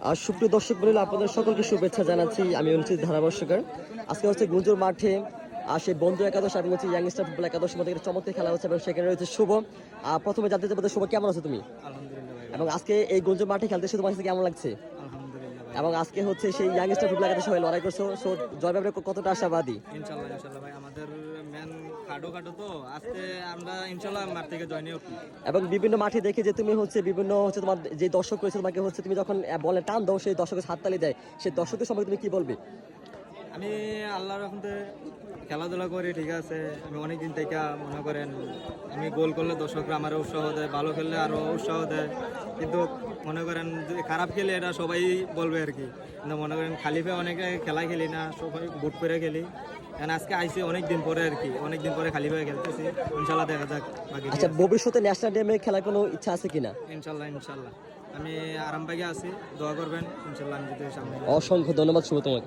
আর সুপ্রিয় দর্শক বলে আপনাদের সকলকে শুভেচ্ছা জানাচ্ছি। আমি হচ্ছি ধারাভাষ্যকার। আজকে হচ্ছে গুঞ্জুর মাঠে আর সেই বন্ধু একাদশ এবং হচ্ছে ইয়াংস্টার ফুটবল একাদশ মধ্যে একটা চমৎকার খেলা হচ্ছে এবং সেখানে রয়েছে শুভ। প্রথমে জানতে চাইবো শুভ, কেমন আছো তুমি? আলহামদুলিল্লাহ ভাই, এবং আজকে এই গুঞ্জুর মাঠে খেলতে এসে তোমার কাছে কেমন লাগছে? আলহামদুলিল্লাহ ভাই। এবং আজকে হচ্ছে সেই ইয়াংস্টার ফুটবল একাদশ হয়ে লড়াই করছো, সো জয় ব্যাপারে কতটা আশাবাদী? ইনশাল্লাহ ইনশাল্লাহ ভাই, আমাদের ম্যান খাটো খাটো তো আজকে আমরা ইনশাল্লাহ মাঠ থেকে জয় নিয়ে উঠি। এবং বিভিন্ন মাঠে দেখে যে তুমি হচ্ছে বিভিন্ন হচ্ছে তোমার যে দর্শক রয়েছে তোমাকে হচ্ছে তুমি যখন বলে টান দাও সেই দর্শকের হাততালি দেয়, সেই দর্শকের সম্পর্কে তুমি কি বলবে? আমি আল্লাহর রহমতে খেলাধুলা করি, ঠিক আছে। আমি অনেক দিন থেকে মনে করেন আমি গোল করলে দর্শকরা আমার উৎসাহ দেয়, ভালো খেললে আরও উৎসাহ দেয়। কিন্তু মনে করেন যদি খারাপ খেলে এটা সবাই বলবে আর কি। কিন্তু মনে করেন খালি পেয়ে অনেকে খেলা খেলি না, সবাই বুট করে খেলি। কারণ আজকে আইসি অনেক দিন পরে আর কি, অনেক দিন পরে খালি পেয়ে খেলতেছি। ইনশাল্লাহ দেখা যাক বাকি। আচ্ছা, ভবিষ্যতে ন্যাশনাল টিমে খেলার কোনো ইচ্ছা আছে কিনা? ইনশাল্লাহ ইনশাল্লাহ আমি আরামবাগে আছি, দোয়া করবেন। ইনশাল্লাহ আমি যদি সামনে। অসংখ্য ধন্যবাদ শুভ তোমাকে।